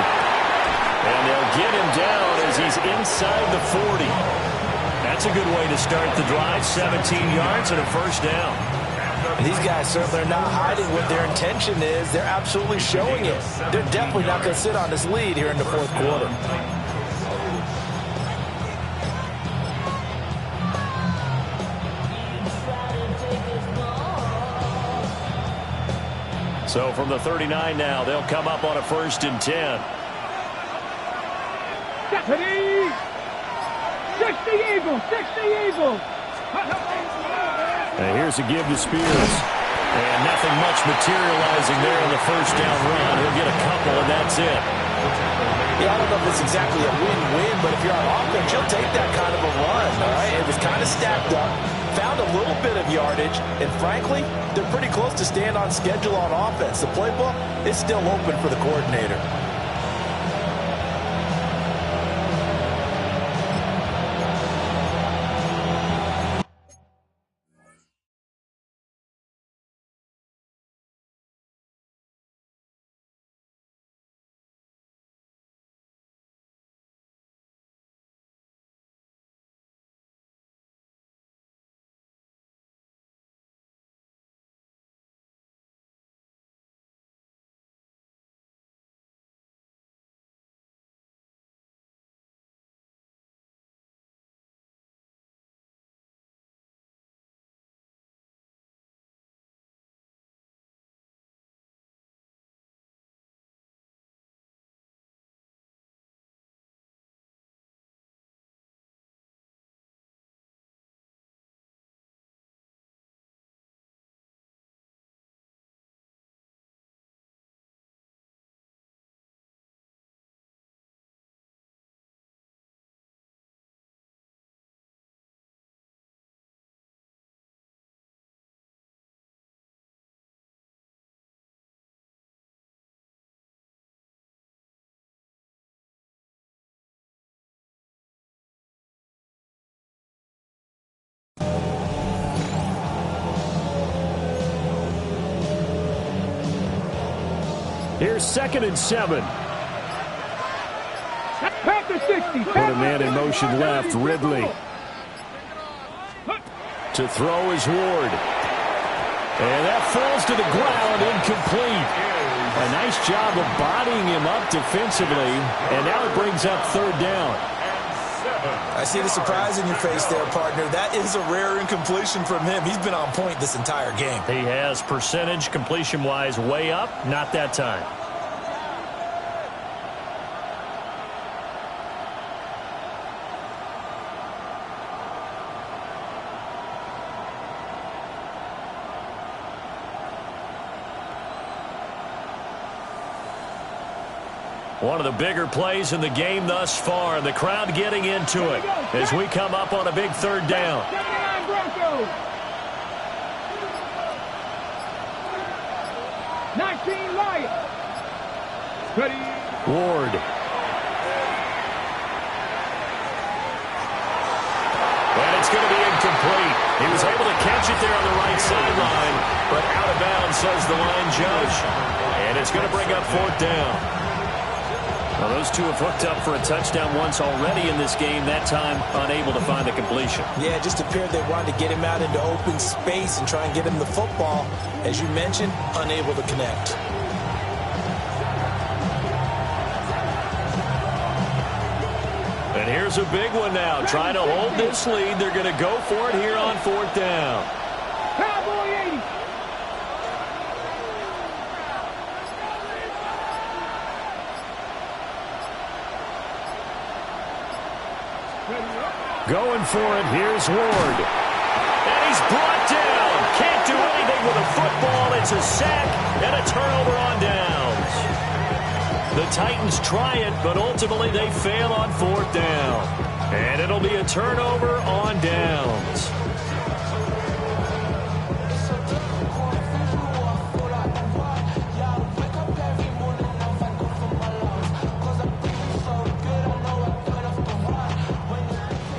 And they'll get him down as he's inside the 40. That's a good way to start the drive. 17 yards and a 1st down. And these guys certainly are not hiding what their intention is. They're absolutely showing it. They're definitely not going to sit on this lead here in the 4th quarter. So from the 39 now, they'll come up on a 1st and 10. Deputy! 60 Eagles! 60 Eagles! And here's a give to Spears. And nothing much materializing there in the 1st down run. He'll get a couple, and that's it. Yeah, I don't know if it's exactly a win-win, but if you're on offense, you'll take that kind of a run, all right? It was kind of stacked up, found a little bit of yardage, and frankly, they're pretty close to staying on schedule on offense. The playbook is still open for the coordinator. Here's 2nd and 7. Put a man in motion left. Ridley. To throw is Ward. And that falls to the ground, incomplete. A nice job of bodying him up defensively, and now it brings up 3rd down. I see the surprise in your face there, partner. That is a rare incompletion from him. He's been on point this entire game. He has percentage completion-wise way up, not that time. One of the bigger plays in the game thus far. The crowd getting into it as we come up on a big 3rd down. 19 Lions. Ready. Ward. And it's going to be incomplete. He was able to catch it there on the right sideline, but out of bounds, says the line judge. And it's going to bring up 4th down. Well, those two have hooked up for a touchdown once already in this game, that time unable to find the completion. Yeah, it just appeared they wanted to get him out into open space and try and get him the football. As you mentioned, unable to connect. And here's a big one now. Trying to hold this lead. They're going to go for it here on 4th down. Cowboy 80. Going for it. Here's Ward. And he's brought down. Can't do anything with a football. It's a sack and a turnover on downs. The Titans try it, but ultimately they fail on 4th down. And it'll be a turnover on downs.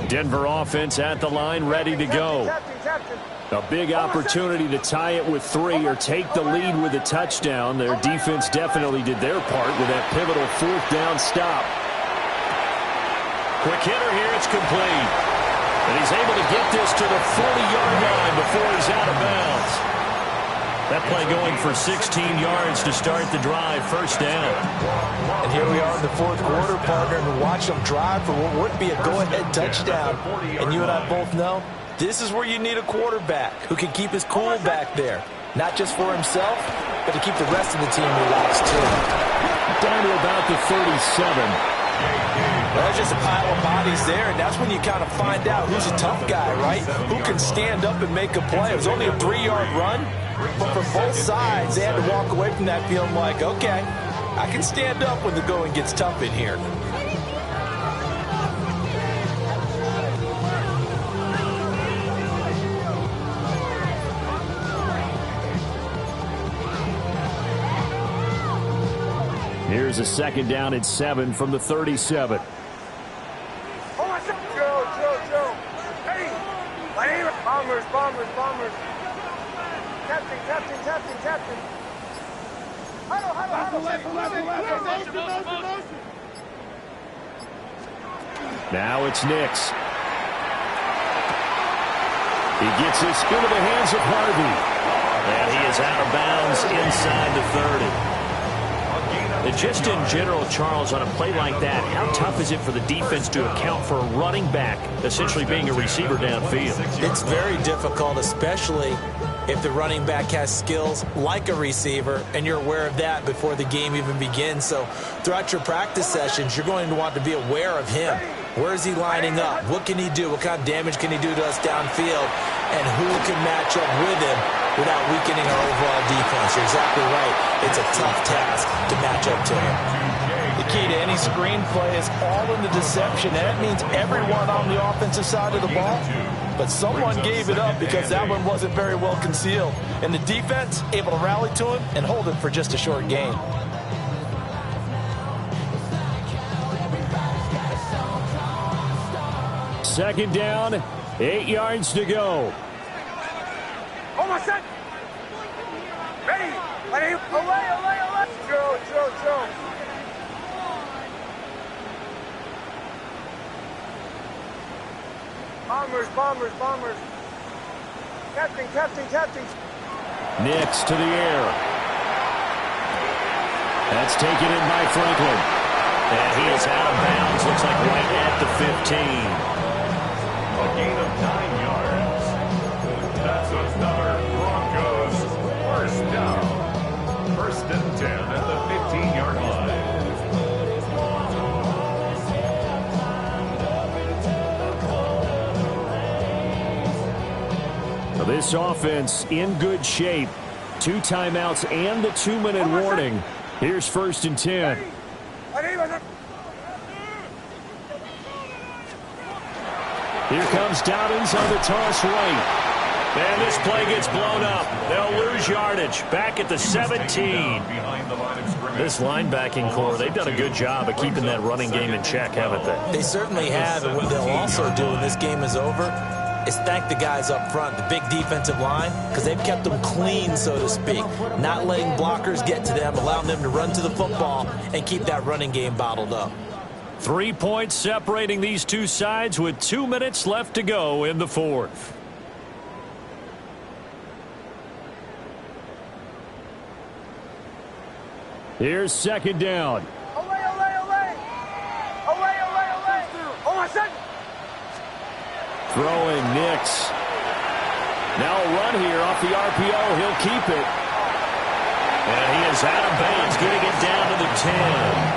Denver offense at the line, ready to go. A big opportunity to tie it with 3 or take the lead with a touchdown. Their defense definitely did their part with that pivotal 4th down stop. Quick hitter here, it's complete. And he's able to get this to the 40-yard line before he's out of bounds. That play going for 16 yards to start the drive, 1st down. And here we are in the 4th quarter, partner, and watch them drive for what would be a go-ahead touchdown. And you and I both know this is where you need a quarterback who can keep his cool back there. Not just for himself, but to keep the rest of the team relaxed, too. Down to about the 37. Well, there's just a pile of bodies there, and that's when you kind of find out who's a tough guy, right? Who can stand up and make a play. It was only a 3-yard run, but from both sides, they had to walk away from that feeling like, okay, I can stand up when the going gets tough in here. Here's a 2nd down and 7 from the 37. Joe. Hey, Bombers. Captain. Huddle. Now it's Nix. He gets this into the hands of Harvey. And he is out of bounds inside the 30. Just in general, Charles, on a play like that, how tough is it for the defense to account for a running back essentially being a receiver downfield? It's very difficult, especially if the running back has skills like a receiver, and you're aware of that before the game even begins. So throughout your practice sessions, you're going to want to be aware of him. Where is he lining up? What can he do? What kind of damage can he do to us downfield? And who can match up with him without weakening our overall defense? You're exactly right. It's a tough task to match up to him. The key to any screenplay is all in the deception, and that means everyone on the offensive side of the ball. But someone gave it up because that one wasn't very well concealed. And the defense able to rally to him and hold him for just a short gain. Second down, 8 yards to go. Almost set. Ready. Away. Bombers, bombers, bombers. Captain, captain, captain. Nix to the air. That's taken in by Franklin. And he is out of bounds. Looks like right at the 15. A gain of 9 yards. That's another Broncos first down. 1st and 10 at the 15-yard line. This offense in good shape. 2 timeouts and the 2-minute warning. Here's 1st and 10. Here comes Dobbins on the toss right. And this play gets blown up. They'll lose yardage. Back at the 17. This linebacking core, they've done a good job of keeping that running game in check, haven't they? They certainly have, and what they'll also do when this game is over is thank the guys up front, the big defensive line, because they've kept them clean, so to speak, not letting blockers get to them, allowing them to run to the football and keep that running game bottled up. 3 points separating these two sides with 2 minutes left to go in the 4th. Here's 2nd down. Olay, olay, olay. Olay, olay, olay. Oh, my son. Throwing Nix. Now a run here off the RPO. He'll keep it. And he is out of bounds, getting it down to the 10.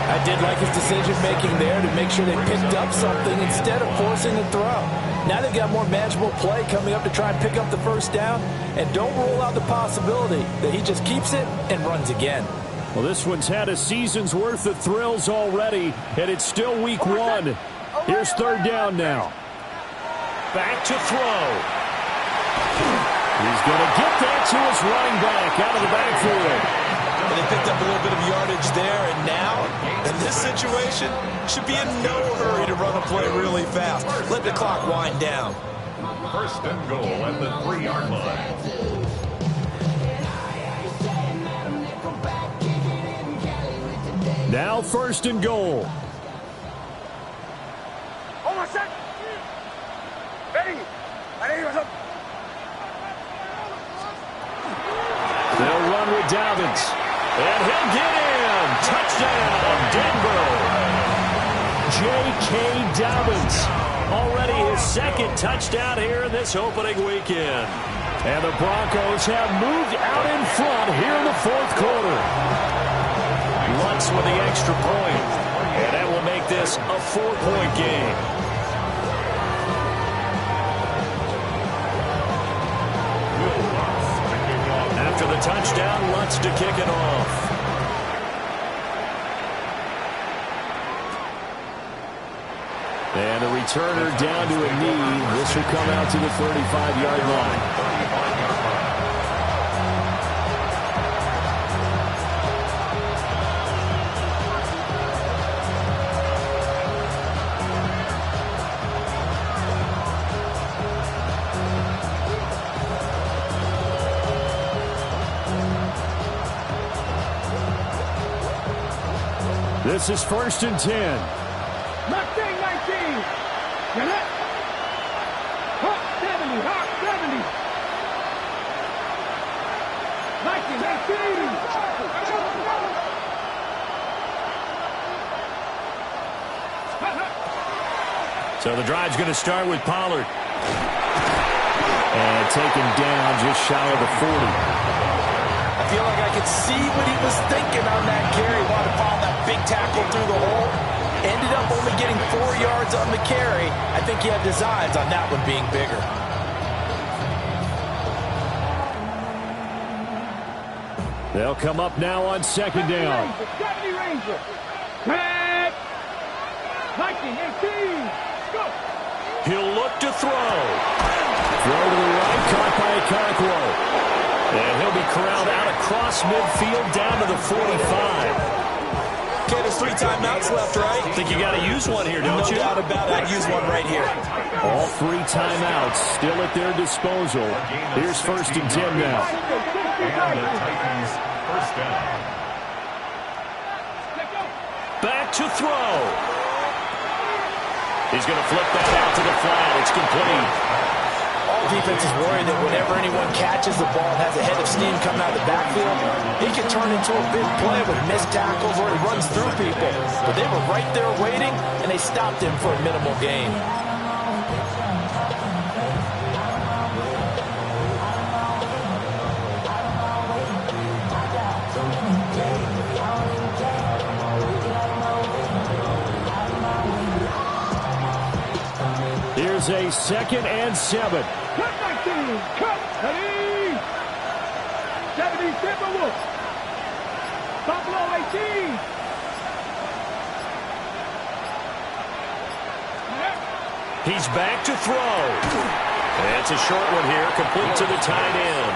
I did like his decision-making there to make sure they picked up something instead of forcing the throw. Now they've got more manageable play coming up to try and pick up the 1st down, and don't rule out the possibility that he just keeps it and runs again. Well, this one's had a season's worth of thrills already, and it's still week 1. Here's 3rd down now. Back to throw. He's going to get that to his running back out of the backfield. And they picked up a little bit of yardage there, and now, in this situation, should be in no hurry to run a play really fast. Let the clock wind down. 1st and goal at the 3-yard line. Now 1st and goal. Oh, my son. Ready. They'll run with Dobbins. And he'll get in. Touchdown, Denver. J.K. Dobbins. Already his 2nd touchdown here in this opening weekend. And the Broncos have moved out in front here in the 4th quarter. Lutz with the extra point. And that will make this a 4-point game. After the touchdown, Lutz to kick it off. And the returner down to a knee. This will come out to the 35-yard line. This is 1st and 10. 19. Get it. Hot 70. Hot 70. 19. So the drive's going to start with Pollard. And taken down just shy of the 40. I feel like I could see what he was thinking on that carry. Wanted to follow that big tackle through the hole. Ended up only getting 4 yards on the carry. I think he had designs on that one being bigger. They'll come up now on 2nd down. 70 Ranger. Red. 19, 18. Go. He'll look to throw. Throw to the right, caught by Okonkwo. And he'll be corralled out across midfield down to the 45. Okay, there's 3 timeouts left, right? I think you got to use one here, don't you? No doubt about it. I'd use one right here. All 3 timeouts still at their disposal. Here's 1st and 10 now. And the Titans first down. Back to throw. He's going to flip that out to the flat. It's complete. All defenses worry that whenever anyone catches the ball and has a head of steam coming out of the backfield, it can turn into a big play with missed tackles or he runs through people. But they were right there waiting, and they stopped him for a minimal gain. Here's a 2nd and 7. Cut 19. Cut. Ready. 70 Timberwolves. Buffalo 18. He's back to throw. It's a short one here, complete to the tight end.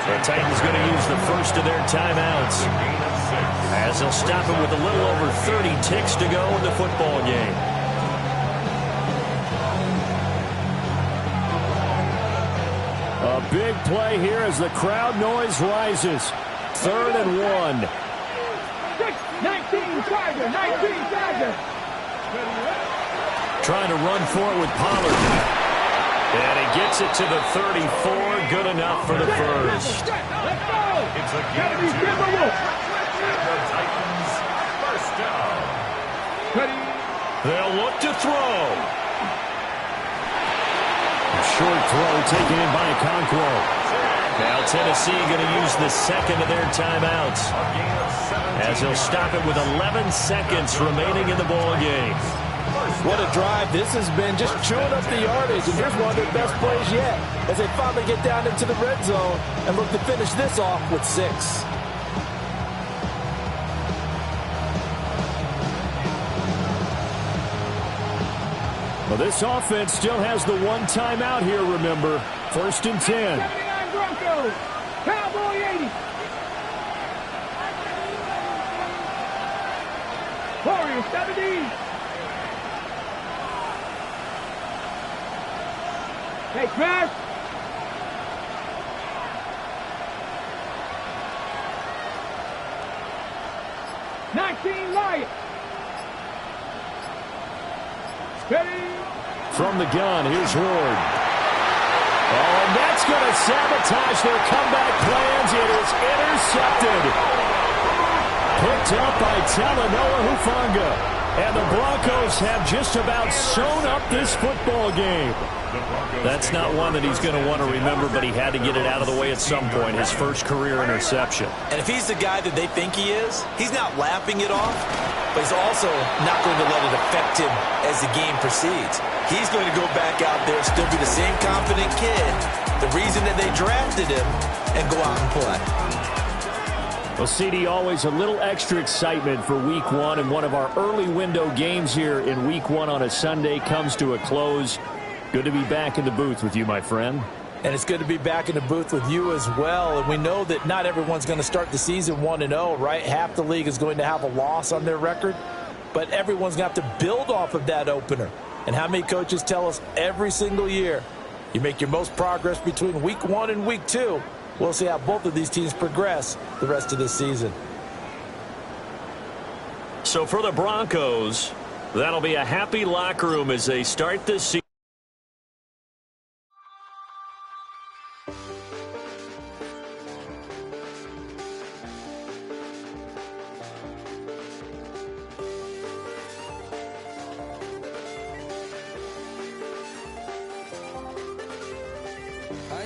The Titans going to use the first of their timeouts, as they'll stop it with a little over 30 ticks to go in the football game. A big play here as the crowd noise rises. 3rd and 1. 19 Tiger. 19 Tiger. Trying to run for it with Pollard. And he gets it to the 34. Good enough for the first. Let's go. It's a gain of 2. And the Titans first down. Ready. They'll look to throw. A short throw taken in by Conquo. Now Tennessee going to use the 2nd of their timeouts, as they'll stop it with 11 seconds remaining in the ball game. What a drive this has been, just chewing up the yardage, and here's one of their best plays yet as they finally get down into the red zone and look to finish this off with 6. Well, this offense still has the one timeout here, remember. 1st and 10. 79 Broncos. Cowboy 80. Warriors 70. Hey, Chris. Lions. Steady. From the gun, here's Ward. Oh, and that's going to sabotage their comeback plans. It is intercepted. Picked up by Talanoa Hufanga. And the Broncos have just about sewn up this football game. That's not one that he's going to want to remember, but he had to get it out of the way at some point, his first career interception. And if he's the guy that they think he is, he's not laughing it off, but he's also not going to let it affect him as the game proceeds. He's going to go back out there, still be the same confident kid, the reason that they drafted him, and go out and play. Well, CD, always a little extra excitement for Week 1, and one of our early window games here in Week 1 on a Sunday comes to a close. Good to be back in the booth with you, my friend. And it's good to be back in the booth with you as well. And we know that not everyone's going to start the season 1-0, right? Half the league is going to have a loss on their record, but everyone's going to have to build off of that opener. And how many coaches tell us every single year, you make your most progress between Week 1 and Week 2. We'll see how both of these teams progress the rest of this season. So for the Broncos, that'll be a happy locker room as they start this season.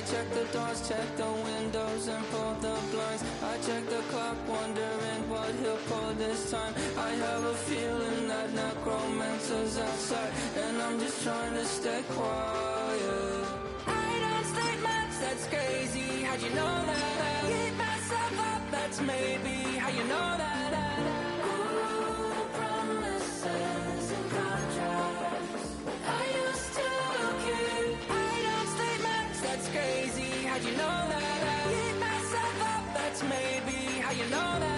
Check the doors, check the windows, and pull the blinds. I check the clock, wondering what he'll pull this time. I have a feeling that necromancer's outside, and I'm just trying to stay quiet. I don't stay much, that's crazy. How'd you know that? I keep myself up, that's maybe how you know that. Ooh, promises and contracts. I used to keep. I don't stay much, that's crazy. How'd you know that? I keep myself up, that's maybe how you know that.